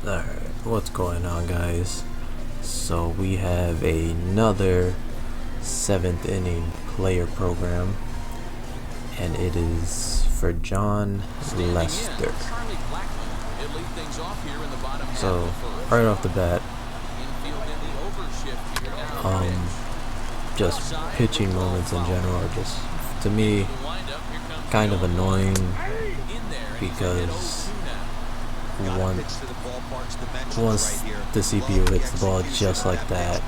Alright, what's going on, guys? So we have another 7th inning player program, and it is for Jon Lester. So right off the bat, just pitching moments in general are just, to me, kind of annoying, because once the CPU hits the ball just like that,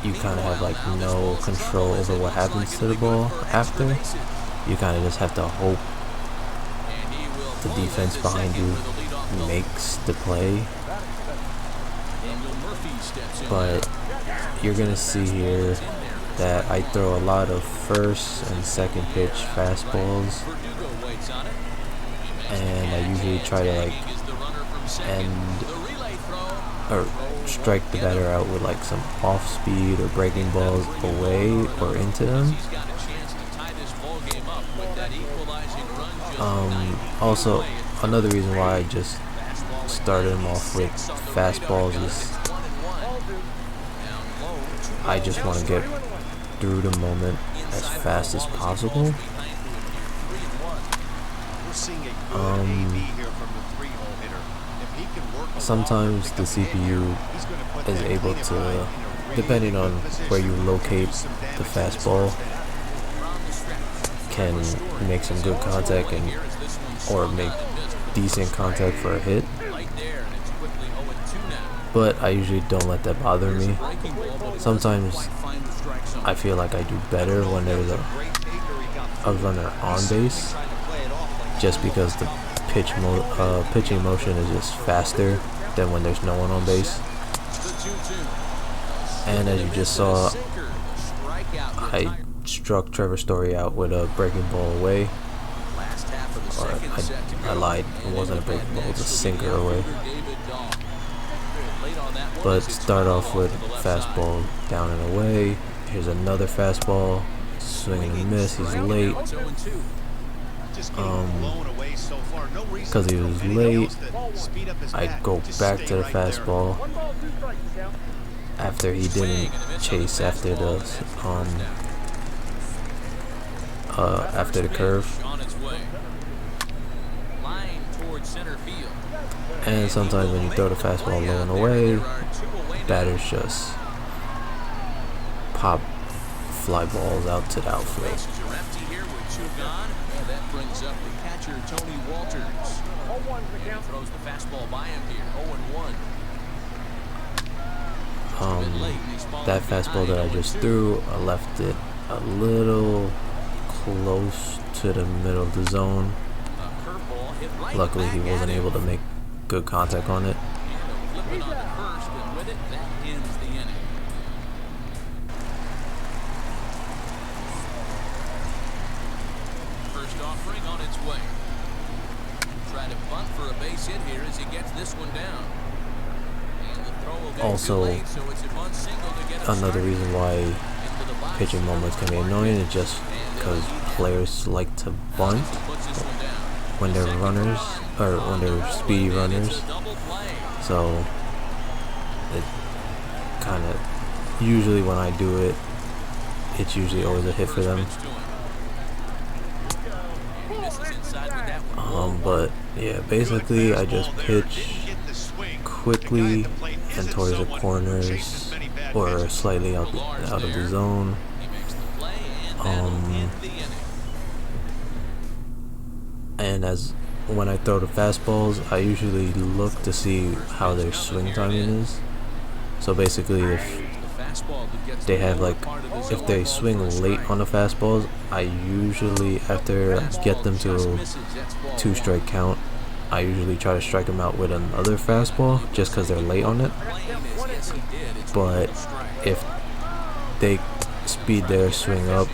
you kind of have like no control over what happens to the ball after. You kind of just have to hope the defense behind you makes the play. But you're gonna see here that I throw a lot of first and second pitch fastballs, and I usually try to like strike the batter out with like some off speed or breaking balls away or into them. Also, another reason why I just started him off with fastballs is I just want to get through the moment as fast as possible. Sometimes the CPU is able to, depending on where you locate the fastball, can make some good contact or make decent contact for a hit. But I usually don't let that bother me. Sometimes I feel like I do better when there's a runner on base, just because the pitching motion is just faster than when there's no one on base. And as you just saw, I struck Trevor Story out with a breaking ball away. Or I lied, it wasn't a breaking ball, it was a sinker away. But start off with fastball down and away. Here's another fastball, swing and a miss, he's late. Because he was late, I go back to the fastball after he didn't chase after the curve. And sometimes when you throw the fastball low and away, batters just pop fly balls out to the outfield. That brings up the catcher, Tony Walters. Throws the fastball by him here, 0-1. That fastball that I just threw, I left it a little close to the middle of the zone. Luckily, he wasn't able to make good contact on it. First offering on its way. Try to bunt for a base hit here as he gets this one down. Also, another reason why pitching moments can be annoying is just because players like to bunt when they're runners, or when they're speedy runners. So it kind of, usually when I do it, it's usually always a hit for them. But yeah, basically I just pitch quickly and towards the corners or slightly out of the zone. And when I throw the fastballs, I usually look to see how their swing timing is. So basically, if they swing late on the fastballs, I usually, after I get them to 2-strike count, I usually try to strike them out with another fastball just because they're late on it. But if they speed their swing up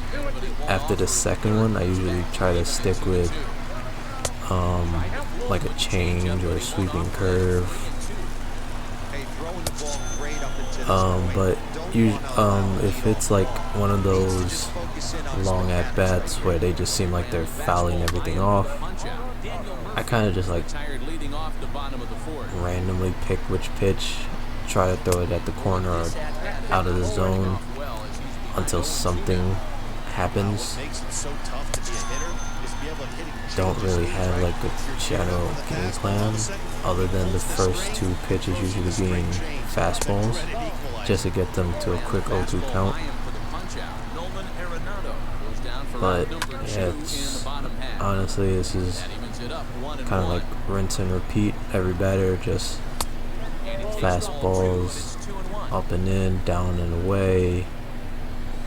after the second one, I usually try to stick with like a change or a sweeping curve. But if it's like one of those long at bats where they just seem like they're fouling everything off, I kind of just like randomly pick which pitch, try to throw it at the corner or out of the zone until something happens. Don't really have like a general game plan other than the first 2 pitches usually being fastballs, just to get them to a quick 0-2 count. But yeah, it's honestly, this is kind of like rinse and repeat. Every batter just fastballs up and in, down and away,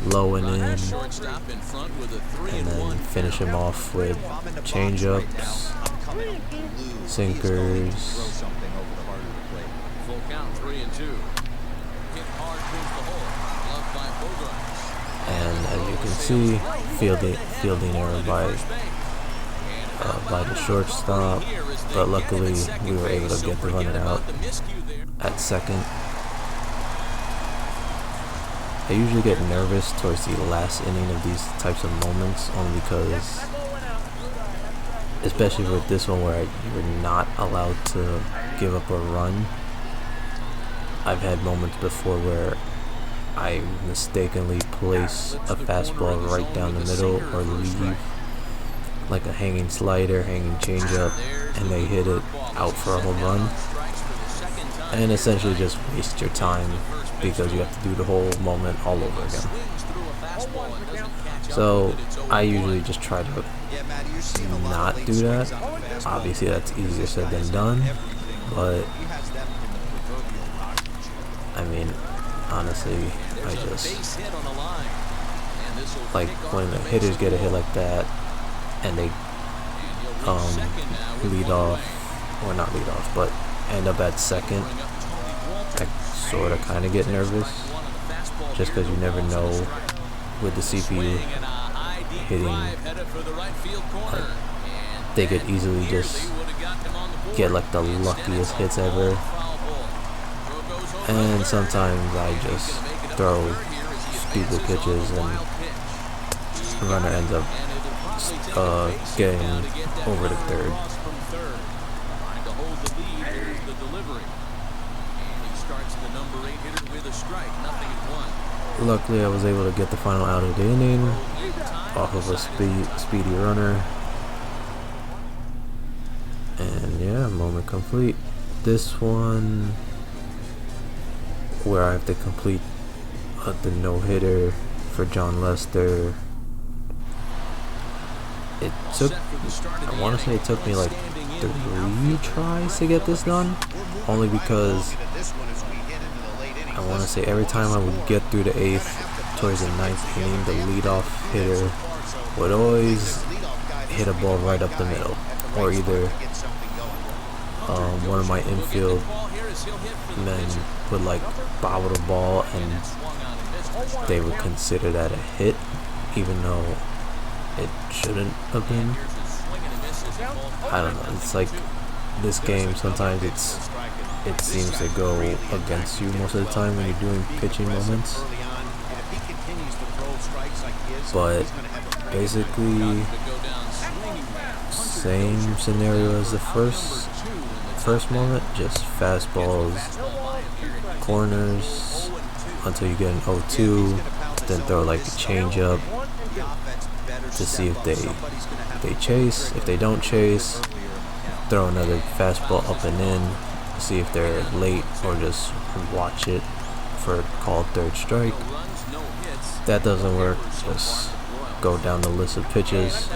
low and in, and then finish him off with change-ups, sinkers. And as you can see, fielding error by the shortstop, but luckily we were able to get the runner out at second. I usually get nervous towards the last inning of these types of moments, only because, especially with this one where you're not allowed to give up a run. I've had moments before where I mistakenly place a fastball right down the middle or leave like a hanging slider, hanging changeup, and they hit it out for a home run, and essentially just waste your time because you have to do the whole moment all over again. So I usually just try to not do that. Obviously that's easier said than done, but I mean, honestly, I just like when the hitters get a hit like that and they lead off, or not lead off, but end up at second, I sort of kind of get nervous, just because you never know with the CPU hitting, like, they could easily just get like the luckiest hits ever. And sometimes I just throw stupid pitches and the runner ends up getting over to third. Luckily I was able to get the final out of the inning off of a speedy runner. And yeah, moment complete. This one, where I have to complete the no-hitter for Jon Lester, it took, I want to say it took me like 3 tries to get this done, only because I want to say every time I would get through the 8th, towards the 9th inning, the leadoff hitter would always hit a ball right up the middle, or either one of my infield men would like bobble the ball and they would consider that a hit, even though it shouldn't have been. I don't know, it's like this game, sometimes it seems to go against you most of the time when you're doing pitching moments. But basically same scenario as the first moment, just fastballs, corners until you get an 0-2, then throw like a changeup to see if they chase. If they don't chase, throw another fastball up and in, see if they're late, or just watch it for a called third strike. If that doesn't work, just go down the list of pitches.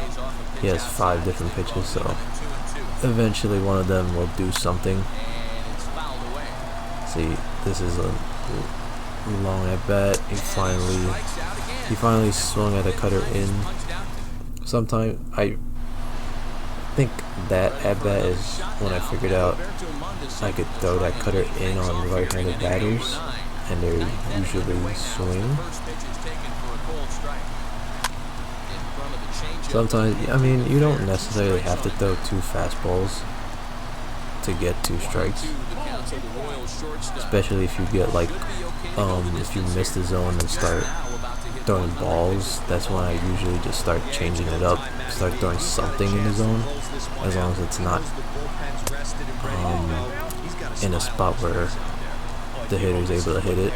He has 5 different pitches, so eventually one of them will do something. See, this is a long at bat. He finally swung at a cutter in. Sometimes I think that at bat is when I figured out I could throw that cutter in on right-handed batters, and they usually swing. Sometimes, I mean, you don't necessarily have to throw 2 fastballs to get 2 strikes, especially if you get like if you miss the zone and start throwing balls. That's when I usually just start changing it up, start throwing something in the zone, as long as it's not in a spot where the hitter is able to hit it.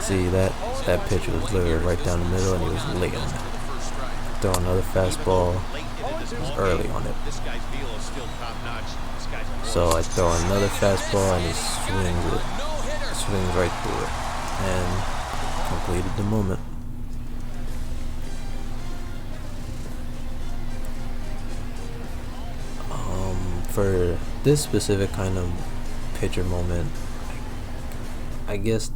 See, that pitch was literally right down the middle, and he was late on it. Throw another fastball, he was early on it. So I throw another fastball, and he swings right through it, and completed the moment. For this specific kind of pitcher moment, I guess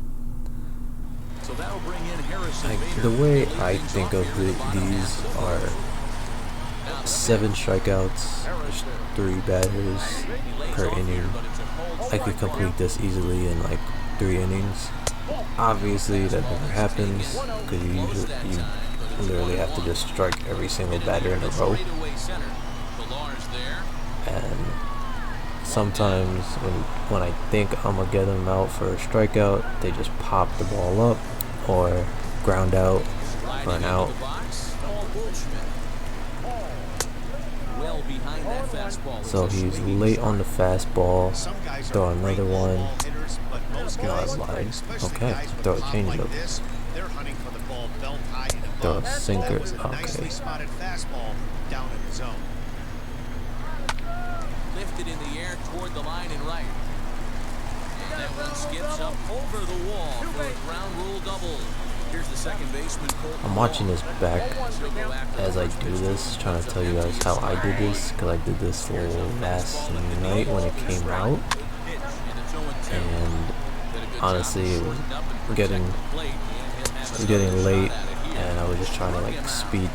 the way I think of these are 7 strikeouts, 3 batters per inning. I could complete this easily in like 3 innings. Obviously that never happens, because you literally have to just strike every single batter in a row. And sometimes when I think I'm gonna get them out for a strikeout, they just pop the ball up or ground out for an out. So he's late on the fastball. Throw another one. No, I lied. Okay, throw a changeup. Throw a sinker. Okay. Lifted in the air toward the line and right. And that one skips up over the wall for a ground rule double. Here's the second baseman. I'm watching this back as I do this, trying to tell you guys how I did this, because I did this last night when it came out, and honestly it was getting late, and I was just trying to like speed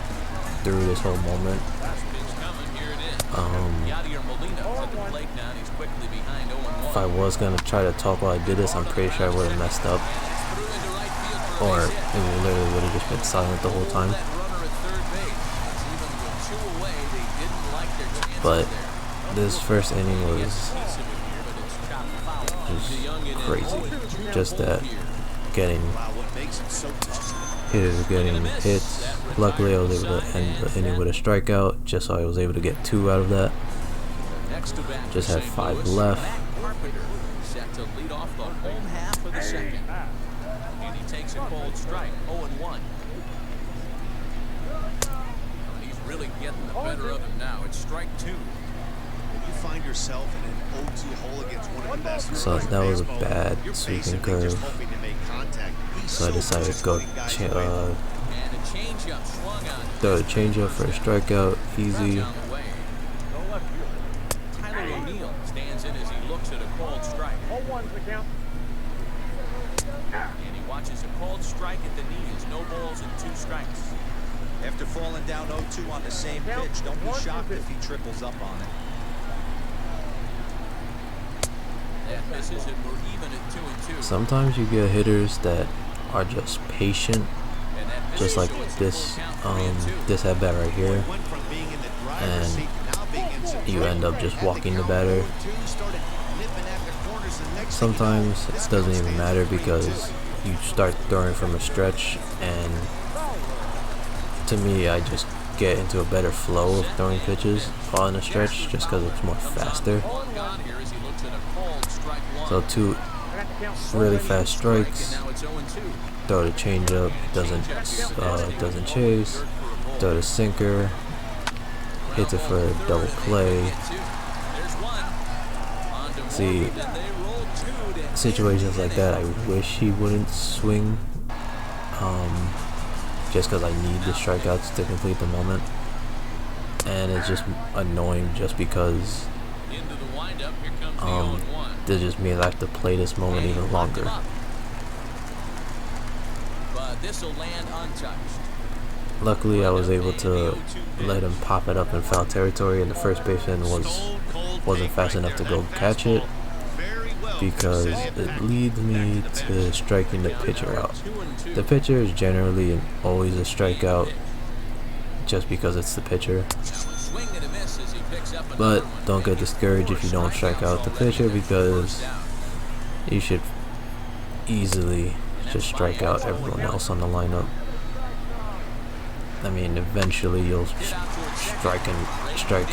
through this whole moment. If I was gonna try to talk while I did this, I'm pretty sure I would have messed up, or it literally would have just been silent the whole time. But this first inning was just crazy. Just that hitters getting hits. Luckily I was able to end the inning with a strikeout, just so I was able to get 2 out of that. Just had 5 left. Set to lead off the home half of the second. And he takes a cold strike, 0-1. He's really getting the better of him now. It's strike 2. When you find yourself in an 0-2 hole against one of the best, so that was a bad sweeping curve. So I decided to go throw a changeup for a strikeout, easy. Stands in as he looks at a called strike. 0-1's the count. And he watches a called strike at the knees. No balls and 2 strikes. After falling down 0-2 on the same pitch, don't be shocked if he triples up on it. That misses it. We're even at 2-2. Sometimes you get hitters that are just patient, just like this this at bat right here, and you end up just walking the batter. Sometimes it doesn't even matter, because you start throwing from a stretch, and to me I just get into a better flow of throwing pitches on a stretch, just because it's more faster. So 2 really fast strikes. Throw the changeup, doesn't chase. Throw the sinker, hits it for a double play. See, situations like that, I wish he wouldn't swing, just because I need the strikeouts to complete the moment. And it's just annoying, just because that just means I have to play this moment even longer. Luckily I was able to let him pop it up in foul territory, and the first baseman wasn't fast enough to go catch it. because it leads me to striking the pitcher out. The pitcher is generally always a strikeout just because it's the pitcher. But don't get discouraged if you don't strike out the pitcher, because you should easily just strike out everyone else on the lineup. I mean, eventually you'll strike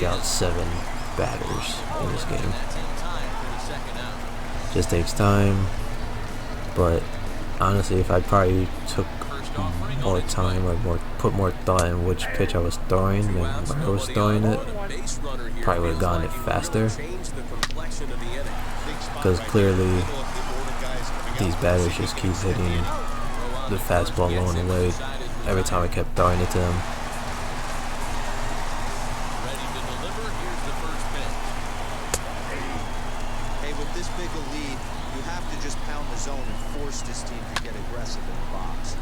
out 7 batters in this game. Just takes time, but honestly, if I probably took more time or put more thought in which pitch I was throwing than where I was throwing it, probably would have gotten it faster. Because clearly these batters just keep hitting the fastball low and away every time I kept throwing it to them. Hey, with this big a lead, you have to just pound the zone and force this team to get aggressive in the box.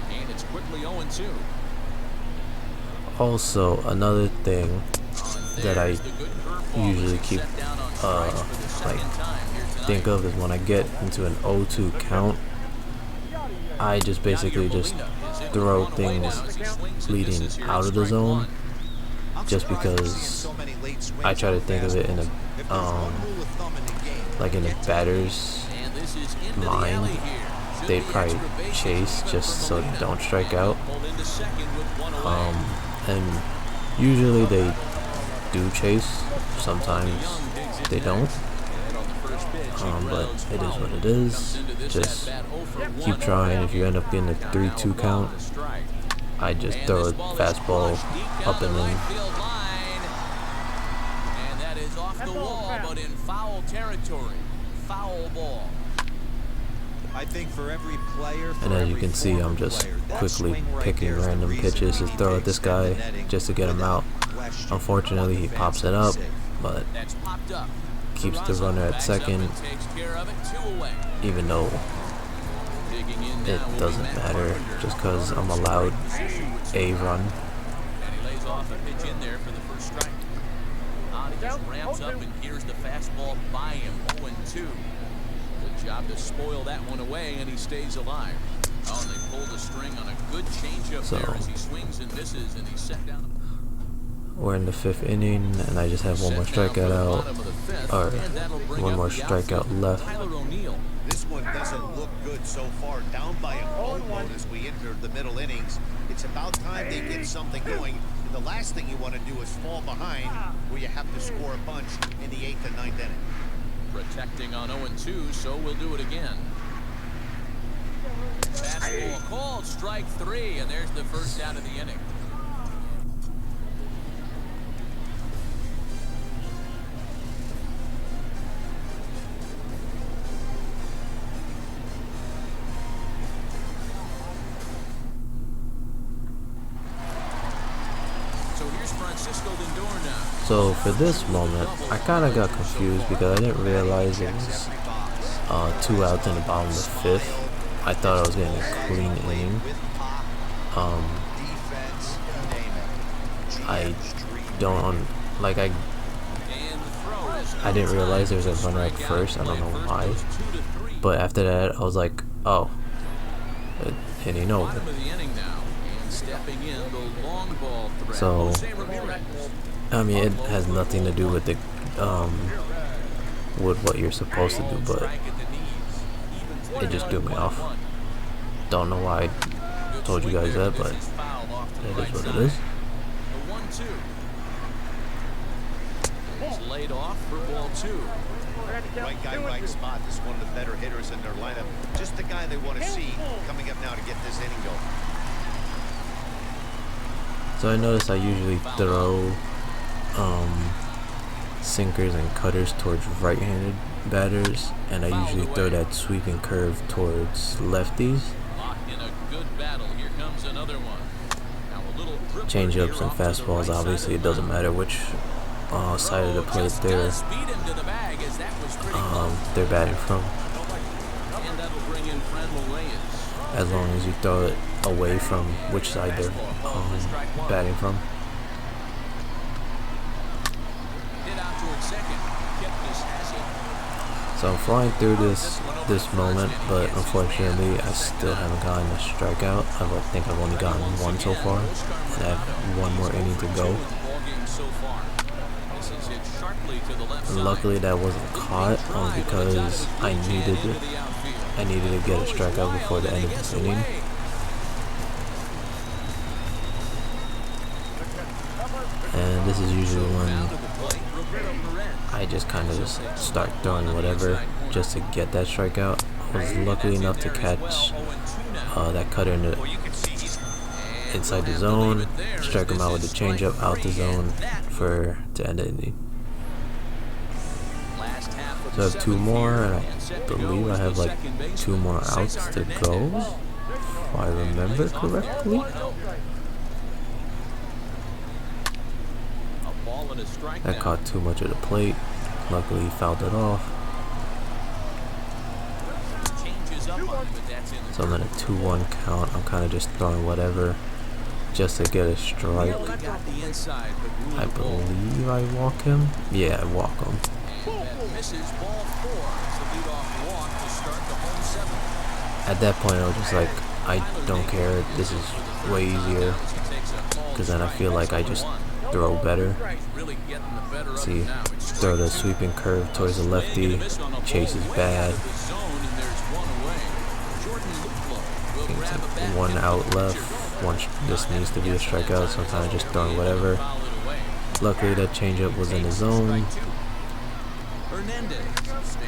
And it's quickly 0-2. Also, another thing that I usually keep think of is when I get into an 0-2 count, I just basically just throw things leading out of the zone, just because I try to think of it in a like in a batter's mind. They'd probably chase just so they don't strike out, and usually they do chase, sometimes they don't, but it is what it is. Just keep trying. If you end up getting a 3-2 count, I just throw a fastball up and in. And that is off the wall, but in foul territory. Foul ball. I think for every player, And as you can see, I'm just quickly picking random pitches to throw at this guy just to get him out. Unfortunately, he pops it up, but keeps the runner at second, even though it doesn't matter, just because I'm allowed a run. And he lays off a pitch in there for the first strike. He just ramps up, and here's the fastball by him. 0-2. Good job to spoil that one away, and he stays alive. Oh, and they pulled the string on a good changeup there as he swings and misses, and he's set down. We're in the 5th inning, and I just have one more strikeout out, or one more strikeout left. This one doesn't look good so far. Down by a boatload as we enter the middle innings. It's about time they get something going. And the last thing you want to do is fall behind where you have to score a bunch in the 8th and 9th inning. Protecting on 0-2, so we'll do it again. Fastball called, strike 3, and there's the first out of the inning. So for this moment, I kind of got confused because I didn't realize it was 2 outs in the bottom of the 5th. I thought I was getting a clean inning. I don't like I didn't realize there was a runner at first. I don't know why, but after that I was like, oh, hitting over. So I mean, it has nothing to do with the with what you're supposed to do, but it just threw me off. Don't know why I told you guys that, but that is what it is. He's laid off for ball 2. Right guy, right spot. This is one of the better hitters in their lineup. Just the guy they want to see coming up now to get this inning going. So I noticed I usually throw sinkers and cutters towards right-handed batters, and I usually throw that sweeping curve towards lefties. Changeups and fastballs, obviously it doesn't matter which side of the plate they're batting from, as long as you throw it away from which side they're batting from. So I'm flying through this moment, but unfortunately I still haven't gotten a strikeout. I think I've only gotten one so far, and I have one more inning to go. And luckily that wasn't caught, because I needed to get a strikeout before the end of this inning. And this is usually when I just kind of just start throwing whatever just to get that strikeout. I was lucky enough to catch that cutter inside the zone, strike him out with the changeup out the zone to end the inning. So I have two more, and I believe I have like 2 more outs to go, if I remember correctly. That caught too much of the plate. Luckily he fouled it off. So I'm in a 2-1 count. I'm kind of just throwing whatever just to get a strike. I believe I walk him. Yeah, I walk him. At that point I was just like, I don't care. This is way easier, because then I feel like I just throw better. See, throw the sweeping curve towards the lefty. Chase is bad. One out left. This needs to be a strikeout, so I'm kind of just throwing whatever. Luckily that changeup was in the zone.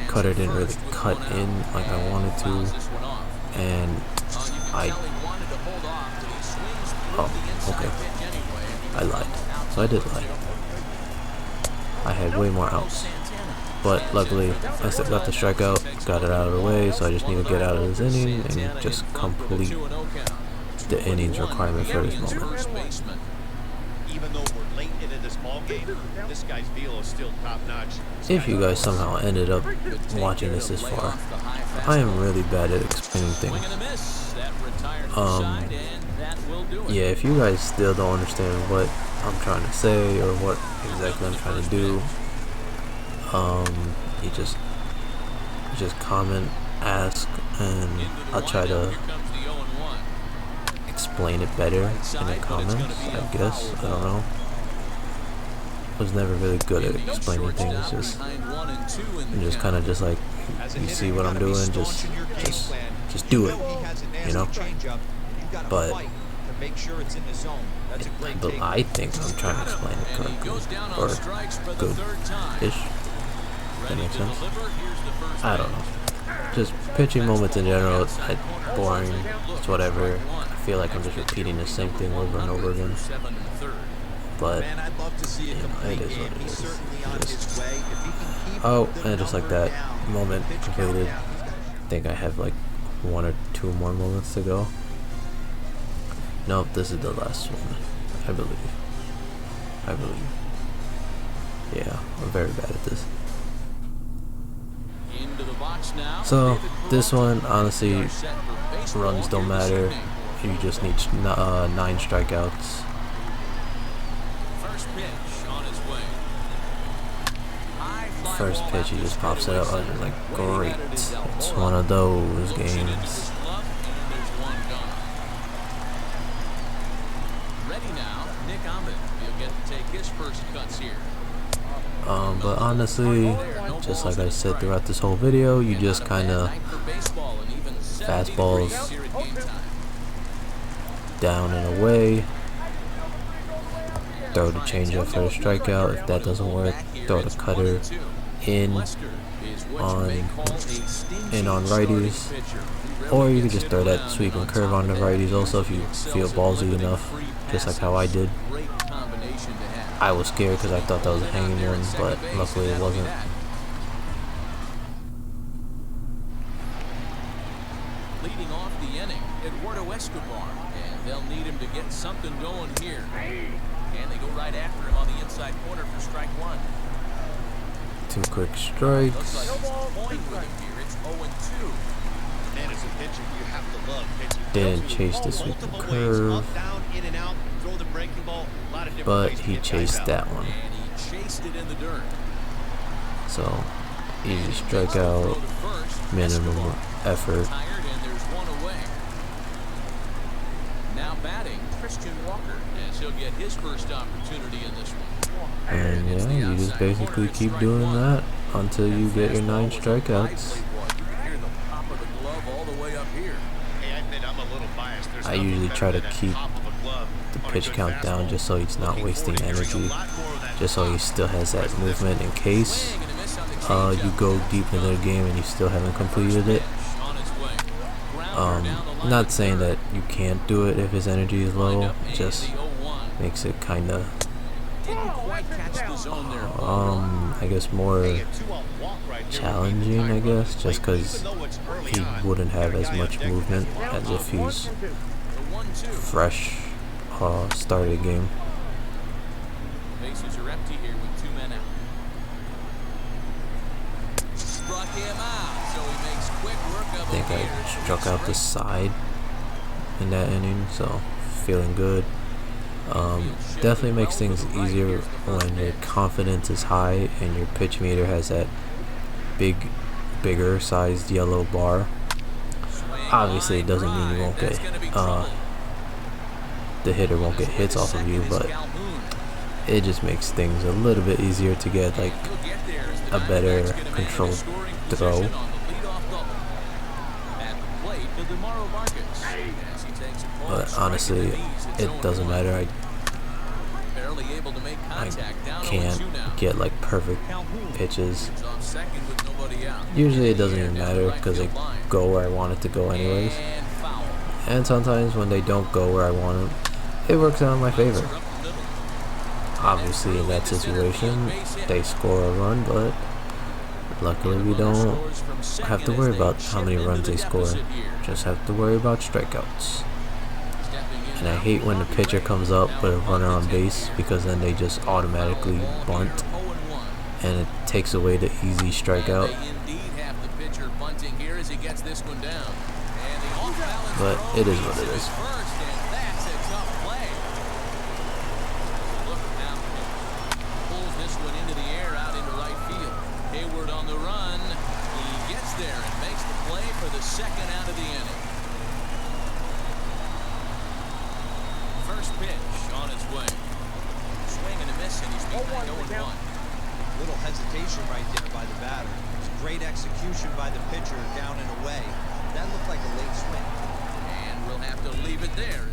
Cutter didn't really cut in like I wanted to, and okay, I lied. So I did lie. I had way more outs, but luckily I still got the strikeout, got it out of the way, so I just need to get out of this inning and just complete the innings requirement for this moment. Even though we're late into this ball game, this guy's velo is still top notch. If you guys somehow ended up watching this far, I am really bad at explaining things. Yeah, if you guys still don't understand what I'm trying to say or what exactly I'm trying to do, you just comment, ask, and I'll try to explain it better in the comments, I guess. I don't know. I was never really good at explaining things. Just kind of just like, you see what I'm doing, just do it, you know. But I think I'm trying to explain it correctly, or good-ish. That makes sense. I don't know. Just pitching moments in general, it's boring. It's whatever. I feel like I'm just repeating the same thing over and over again. But you know, it is what it is. Oh, and just like that, moment completed. I think I have like 1 or 2 more moments to go. Nope, this is the last one. I believe. Yeah, I'm very bad at this. So this one, honestly, runs don't matter. You just need 9 strikeouts. First pitch, he just pops it up. I was just like, great. It's one of those games. But honestly, just like I said throughout this whole video, you just kind of fastballs down and away, throw the changeup for the strikeout. If that doesn't work, throw the cutter in on righties, or you can just throw that sweeping curve on the righties also if you feel ballsy enough, just like how I did. I was scared because I thought that was a hanging one, but luckily it wasn't. Leading off the inning, Escobar, and they'll need him to get something going here. And they go right after him on the inside corner for strike 1. 2 quick strikes. Looks like he's toying with him here. It's 0-2. Man, as a pitcher, you have to love pitching. Didn't chase the sweeping curve, up, down, in and out, throw the breaking ball. A lot of different but ways to he get chased guys that out. one. And he chased it in the dirt. So easy strikeout, minimum effort. Now batting, Christian Walker, as he'll get his first opportunity in this one. And yeah, you just basically keep doing that until you get your 9 strikeouts. I usually try to keep the pitch count down just so he's not wasting energy, just so he still has that movement in case you go deep into the game and you still haven't completed it. Not saying that you can't do it if his energy is low, it just makes it kind of I guess more challenging, I guess, just because he wouldn't have as much movement as if he's fresh start of the game. Bases are empty here with 2 men out. Struck him out, so he makes quick work of I think I struck out the side in that inning, so feeling good. Definitely makes things easier when your confidence is high and your pitch meter has that bigger sized yellow bar. Obviously it doesn't mean you won't get the hitter won't get hits off of you, but it just makes things a little bit easier to get like a better controlled throw. But honestly, it doesn't matter. I can't get like perfect pitches. Usually it doesn't even matter because they go where I want it to go anyways. And sometimes when they don't go where I want them, it works out in my favor. Obviously in that situation, they score a run, but luckily we don't have to worry about how many runs they score. Just have to worry about strikeouts. And I hate when the pitcher comes up with a runner on base because then they just automatically bunt and it takes away the easy strikeout. But it is what it is. Second out of the inning. First pitch on its way. Swing and a miss, and he's behind 0-1. Little hesitation right there by the batter. Great execution by the pitcher down and away. That looked like a late swing. And we'll have to leave it there.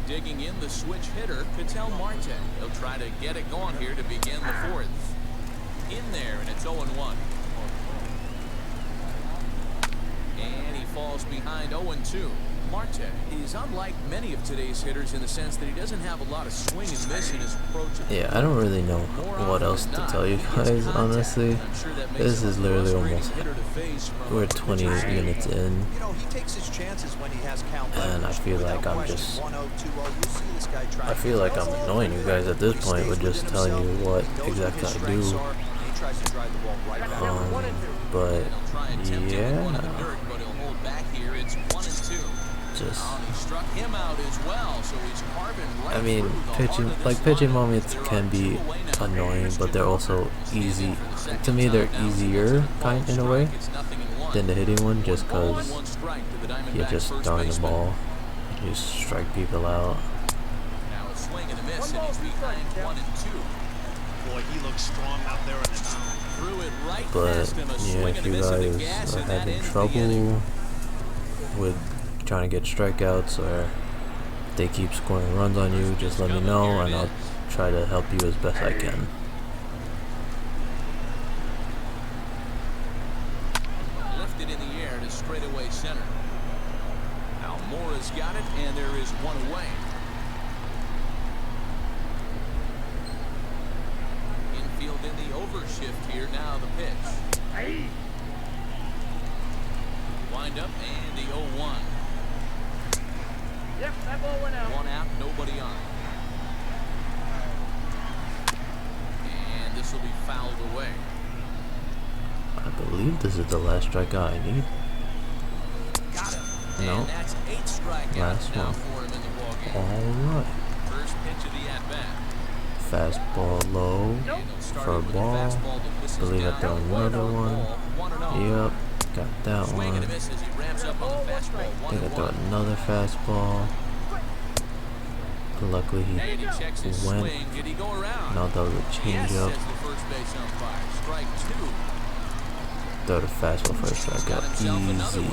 Digging in the switch hitter, Ketel Marte. He'll try to get it going here to begin the 4th. In there, and it's 0-1. And he falls behind 0-2. Marte is unlike many of today's hitters in the sense that he doesn't have a lot of swing and miss in his approach. Yeah, I don't really know what else to tell you guys, honestly. This is literally almost, we're 20 minutes in, and I feel like I'm just, I feel like I'm annoying you guys at this point with just telling you what exactly I do. But yeah, just, I mean, pitching moments can be annoying, but they're also easy. To me, they're easier in a way than the hitting one, just because you're just throwing the ball, you just strike people out. Now a swing and a miss, and he's behind 1-2. Boy, he looks strong out there in the mound. Threw it right past him. But yeah, if you guys are having trouble with trying to get strikeouts or they keep scoring runs on you, just let me know and I'll try to help you as best I can. Lifted in the air to straightaway center. Almora's got it, and there is one away. Infield in the overshift here. Now the pitch. Wind up and the 0-1. Yep, that ball went out. One out, nobody on. And this will be fouled away. I believe this is the last strikeout I need. Got him. No. And that's 8 strikeouts Last now one. for him in the ballgame. Alright. First pitch of the at-bat. fastball low for a ball. Believe I throw another one. Yep, got that one. I think I throw another fastball. Luckily he went. Now that was a changeup. Throw the fastball for a strikeout. Easy.